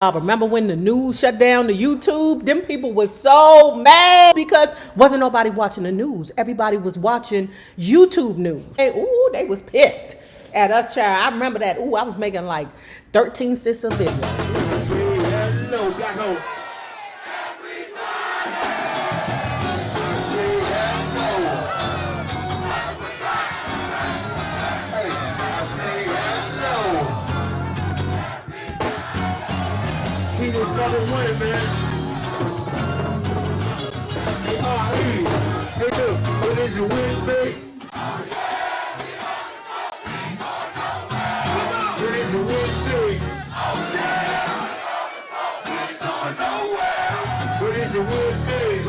I remember when the news shut down the YouTube, them people were so mad because wasn't nobody watching the news. Everybody was watching YouTube news. They was pissed at us, child. I remember that. I was making like 13 cents a video. Hello, black hole. See this brother win, man. Hey, look, what is it, win, baby? What is it, win, baby? What is it, win, baby?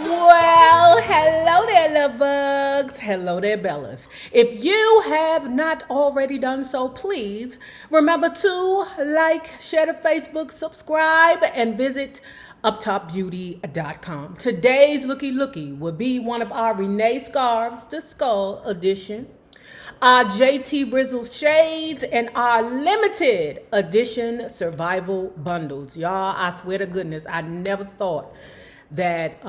Well, hello there, love bugs. Hello there, Bellas. If you have not already done so, please remember to like, share to Facebook, subscribe, and visit uptopbeauty.com. Today's looky will be one of our Renee Scarves, the Skull edition, our JT Rizzle shades, and our limited edition survival bundles. Y'all, I swear to goodness, I never thought that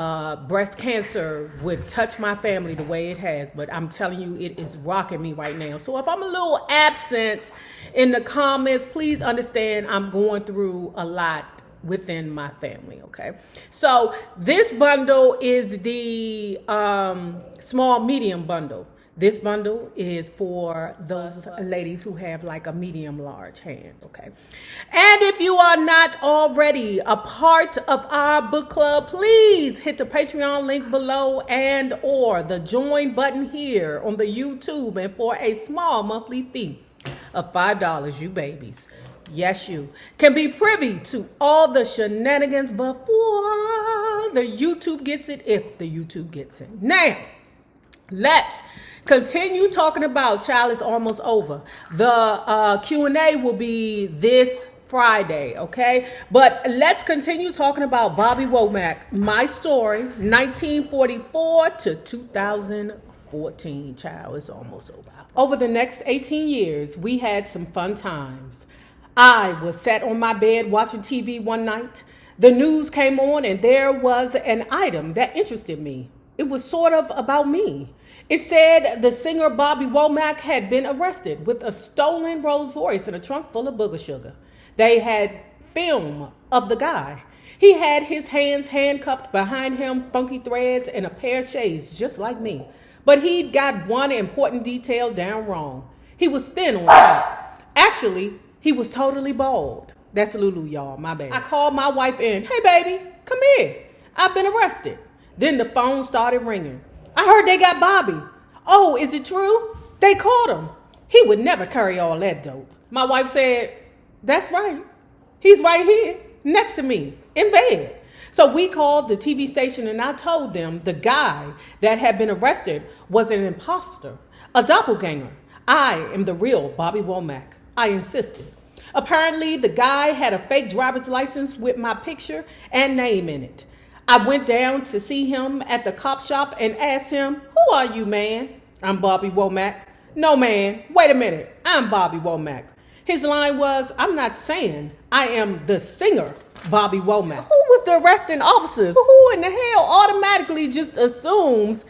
breast cancer would touch my family the way it has, but I'm telling you, it is rocking me right now. So if I'm a little absent in the comments, please understand I'm going through a lot within my family, okay? So this bundle is the small medium bundle. This bundle is for those ladies who have like a medium large hand, okay? And if you are not already a part of our book club, please hit the Patreon link below and or the join button here on the YouTube, and for a small monthly fee of $5, you babies, yes, you can be privy to all the shenanigans before the YouTube gets it, if the YouTube gets it. Now, let's continue talking about, child, it's almost over. The Q&A will be this Friday, okay? But let's continue talking about Bobby Womack, my story, 1944 to 2014, child, it's almost over. Over the next 18 years, we had some fun times. I was sat on my bed watching TV one night. The news came on and there was an item that interested me. It was sort of about me. It said the singer Bobby Womack had been arrested with a stolen Rolls Royce and a trunk full of booger sugar. They had film of the guy. He had his hands handcuffed behind him, funky threads, and a pair of shades just like me. But he'd got one important detail down wrong. He was thin on top. Actually, he was totally bald. That's Lulu, y'all, my bad. I called my wife in. Hey, baby, come here. I've been arrested. Then the phone started ringing. I heard they got Bobby. Oh, is it true? They caught him. He would never carry all that dope. My wife said, that's right. He's right here next to me in bed. So we called the TV station and I told them the guy that had been arrested was an imposter, a doppelganger. I am the real Bobby Womack. I insisted. Apparently, the guy had a fake driver's license with my picture and name in it. I went down to see him at the cop shop and asked him, who are you, man? I'm Bobby Womack. No, man, wait a minute. I'm Bobby Womack. His line was, I'm not saying I am the singer, Bobby Womack. Who was the arresting officers? Who in the hell automatically just assumes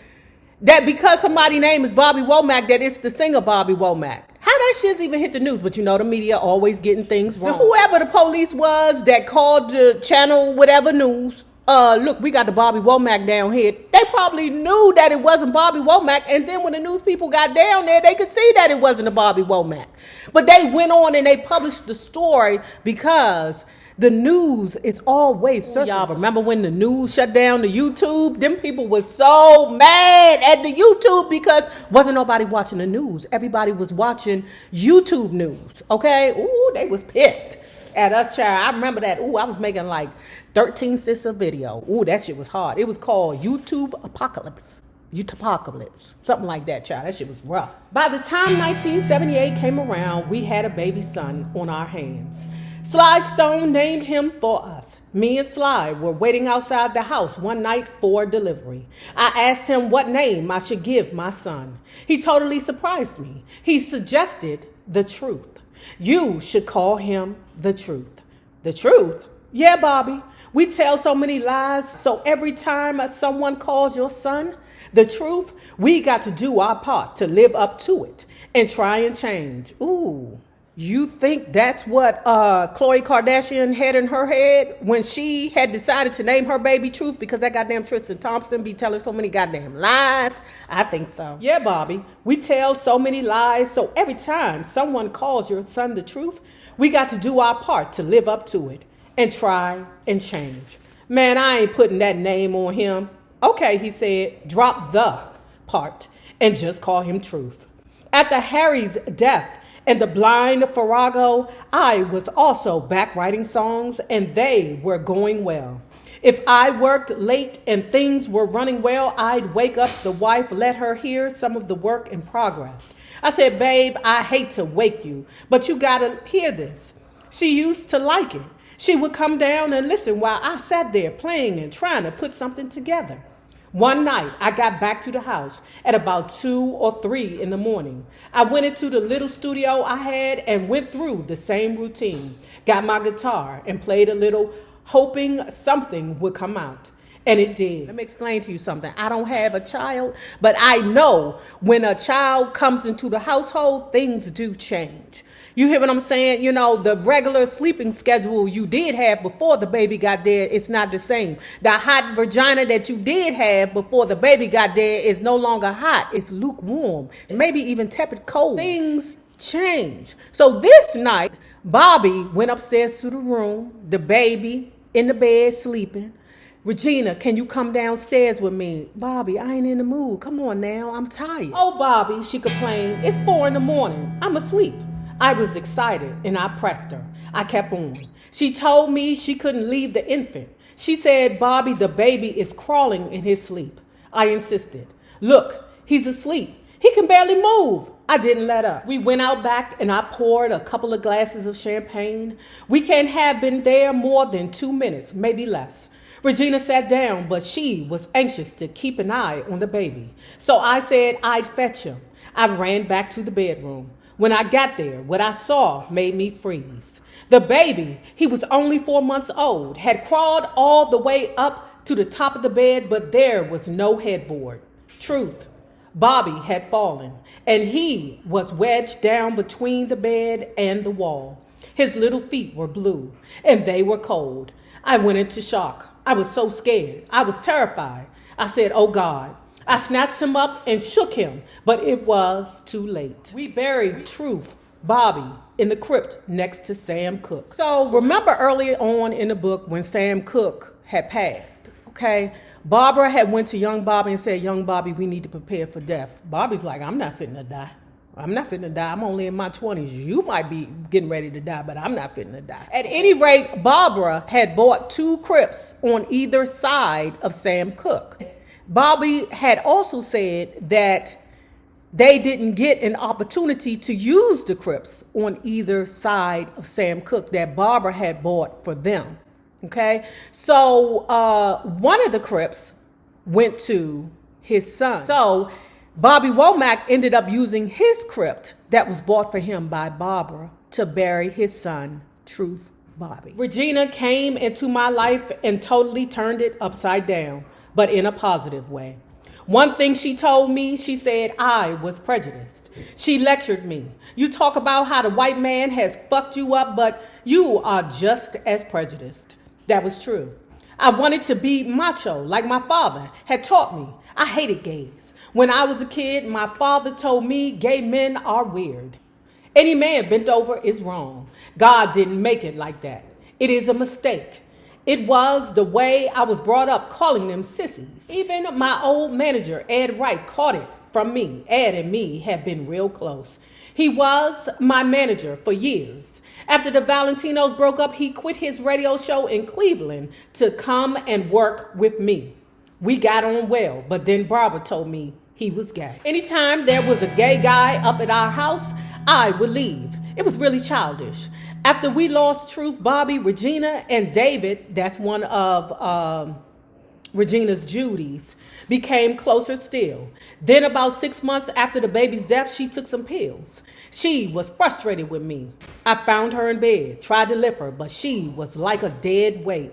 that because somebody's name is Bobby Womack, that it's the singer Bobby Womack? How that shit's even hit the news, but you know the media always getting things wrong. Whoever the police was that called the channel whatever news, look, we got the Bobby Womack down here. They probably knew that it wasn't Bobby Womack, and then when the news people got down there, they could see that it wasn't a Bobby Womack. But they went on and they published the story because the news is always searching. Y'all remember when the news shut down the YouTube? Them people were so mad at the YouTube because wasn't nobody watching the news. Everybody was watching YouTube news, okay? They was pissed at us, child. I remember that. I was making like 13 cents a video. That shit was hard. It was called YouTube Apocalypse. YouTubeapocalypse. Something like that, child. That shit was rough. By the time 1978 came around, we had a baby son on our hands. Sly Stone named him for us. Me and Sly were waiting outside the house one night for delivery. I asked him what name I should give my son. He totally surprised me. He suggested the truth. You should call him the truth. The truth? Yeah, Bobby. We tell so many lies, so every time someone calls your son the truth, we got to do our part to live up to it and try and change. Ooh. You think that's what Khloe Kardashian had in her head when she had decided to name her baby Truth because that goddamn Tristan Thompson be telling so many goddamn lies? I think so. Yeah, Bobby, we tell so many lies, so every time someone calls your son the truth, we got to do our part to live up to it and try and change. Man, I ain't putting that name on him. Okay, he said, drop the part and just call him Truth. After Harry's death, and the blind Farrago, I was also back writing songs and they were going well. If I worked late and things were running well, I'd wake up the wife, let her hear some of the work in progress. I said, babe, I hate to wake you, but you gotta hear this. She used to like it. She would come down and listen while I sat there playing and trying to put something together. One night, I got back to the house at about 2 or 3 in the morning. I went into the little studio I had and went through the same routine. Got my guitar and played a little, hoping something would come out. And it did. Let me explain to you something. I don't have a child, but I know when a child comes into the household, things do change. You hear what I'm saying? You know, the regular sleeping schedule you did have before the baby got there, it's not the same. The hot vagina that you did have before the baby got there is no longer hot. It's lukewarm, maybe even tepid cold. Things change. So this night, Bobby went upstairs to the room, the baby in the bed sleeping. Regina, can you come downstairs with me? Bobby, I ain't in the mood. Come on now, I'm tired. Oh, Bobby, she complained. It's 4 in the morning. I'm asleep. I was excited and I pressed her. I kept on. She told me she couldn't leave the infant. She said, Bobby, the baby is crawling in his sleep. I insisted. Look, he's asleep. He can barely move. I didn't let up. We went out back and I poured a couple of glasses of champagne. We can't have been there more than 2 minutes, maybe less. Regina sat down, but she was anxious to keep an eye on the baby. So I said I'd fetch him. I ran back to the bedroom. When I got there, what I saw made me freeze. The baby, he was only 4 months old, had crawled all the way up to the top of the bed, but there was no headboard. Truth, Bobby had fallen, and he was wedged down between the bed and the wall. His little feet were blue, and they were cold. I went into shock. I was so scared. I was terrified. I said, oh God. I snatched him up and shook him, but it was too late. We buried Truth, Bobby, in the crypt next to Sam Cooke. So remember earlier on in the book when Sam Cooke had passed, okay? Barbara had went to young Bobby and said, young Bobby, we need to prepare for death. Bobby's like, I'm not fitting to die. I'm not fitting to die. I'm only in my 20s. You might be getting ready to die, but I'm not fitting to die. At any rate, Barbara had bought 2 crypts on either side of Sam Cooke. Bobby had also said that they didn't get an opportunity to use the crypts on either side of Sam Cooke that Barbara had bought for them. Okay, so one of the crypts went to his son. So Bobby Womack ended up using his crypt that was bought for him by Barbara to bury his son, Truth Bobby. Regina came into my life and totally turned it upside down, but in a positive way. One thing she told me, she said I was prejudiced. She lectured me. You talk about how the white man has fucked you up, but you are just as prejudiced. That was true. I wanted to be macho like my father had taught me. I hated gays. When I was a kid, my father told me gay men are weird. Any man bent over is wrong. God didn't make it like that. It is a mistake. It was the way I was brought up, calling them sissies. Even my old manager, Ed Wright, caught it from me. Ed and me had been real close. He was my manager for years. After the Valentinos broke up, he quit his radio show in Cleveland to come and work with me. We got on well, but then Barbara told me he was gay. Anytime there was a gay guy up at our house, I would leave. It was really childish. After we lost Truth, Bobby, Regina, and David, that's one of Regina's Judy's, became closer still. Then about 6 months after the baby's death, she took some pills. She was frustrated with me. I found her in bed, tried to lift her, but she was like a dead weight.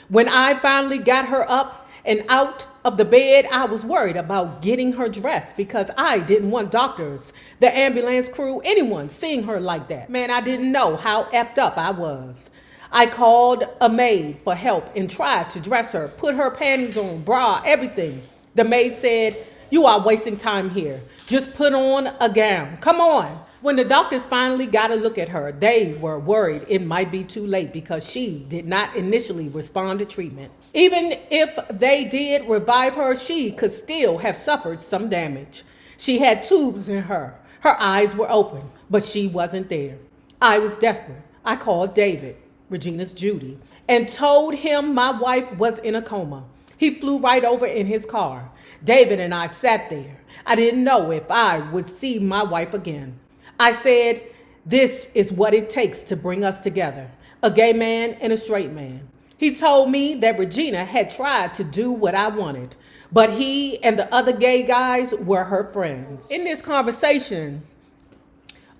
When I finally got her up and out of the bed, I was worried about getting her dressed because I didn't want doctors, the ambulance crew, anyone seeing her like that. Man, I didn't know how effed up I was. I called a maid for help and tried to dress her, put her panties on, bra, everything. The maid said, "You are wasting time here. Just put on a gown. Come on." When the doctors finally got a look at her, they were worried it might be too late because she did not initially respond to treatment. Even if they did revive her, she could still have suffered some damage. She had tubes in her. Her eyes were open, but she wasn't there. I was desperate. I called David, Regina's Judy, and told him my wife was in a coma. He flew right over in his car. David and I sat there. I didn't know if I would see my wife again. I said, "This is what it takes to bring us together, a gay man and a straight man." He told me that Regina had tried to do what I wanted, but he and the other gay guys were her friends. In this conversation,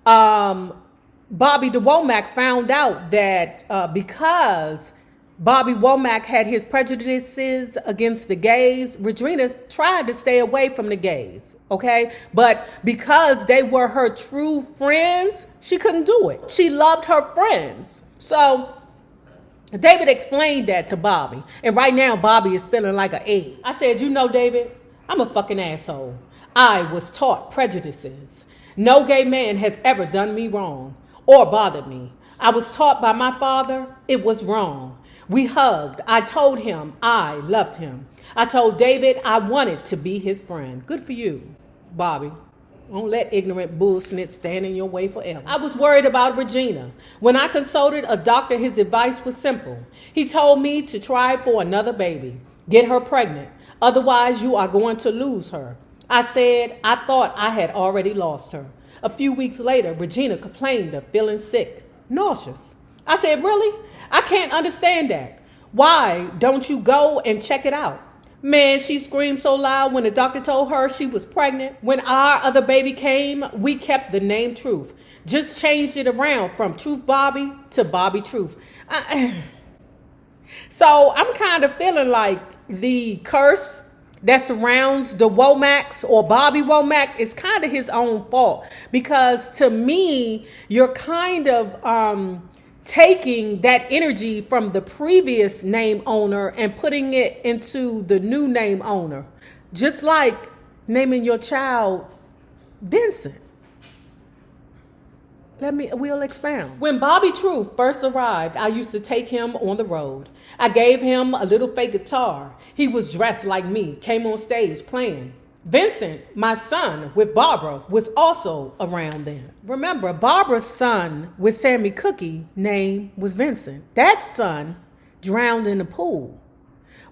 Bobby the Womack found out that because Bobby Womack had his prejudices against the gays, Regina tried to stay away from the gays, okay? But because they were her true friends, she couldn't do it. She loved her friends. So David explained that to Bobby. And right now, Bobby is feeling like an egg. I said, "You know, David, I'm a fucking asshole. I was taught prejudices. No gay man has ever done me wrong or bothered me. I was taught by my father it was wrong. We hugged. I told him I loved him. I told David I wanted to be his friend." Good for you, Bobby. Don't let ignorant bullshit stand in your way forever. I was worried about Regina. When I consulted a doctor, his advice was simple. He told me to try for another baby. Get her pregnant. Otherwise, you are going to lose her. I said I thought I had already lost her. A few weeks later, Regina complained of feeling sick, nauseous. I said, "Really? I can't understand that. Why don't you go and check it out?" Man, she screamed so loud when the doctor told her she was pregnant. When our other baby came, we kept the name Truth. Just changed it around from Truth Bobby to Bobby Truth. So I'm kind of feeling like the curse that surrounds the Womacks or Bobby Womack is kind of his own fault. Because to me, you're kind of taking that energy from the previous name owner and putting it into the new name owner. Just like naming your child Vincent. We'll expound. When Bobby Truth first arrived, I used to take him on the road. I gave him a little fake guitar. He was dressed like me, came on stage playing. Vincent, my son, with Barbara, was also around then. Remember, Barbara's son with Sammy Cookie name was Vincent. That son drowned in the pool.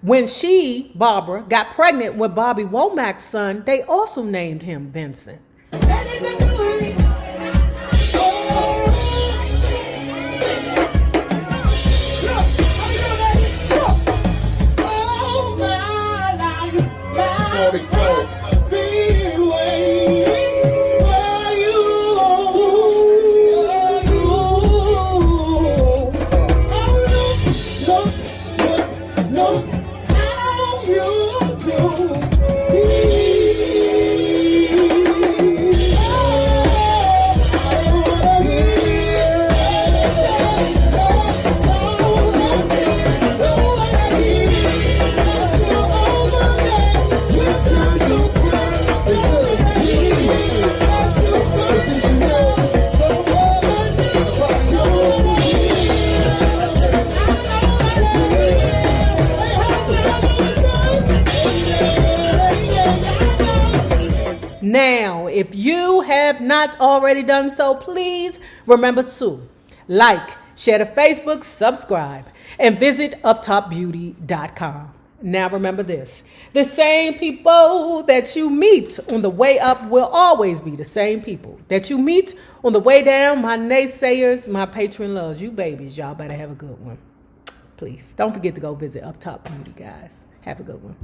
When she, Barbara, got pregnant with Bobby Womack's son, they also named him Vincent. Now, if you have not already done so, please remember to like, share to Facebook, subscribe, and visit uptopbeauty.com. Now remember this, the same people that you meet on the way up will always be the same people that you meet on the way down. My naysayers, my patron loves you babies. Y'all better have a good one. Please don't forget to go visit Up Top Beauty, guys. Have a good one.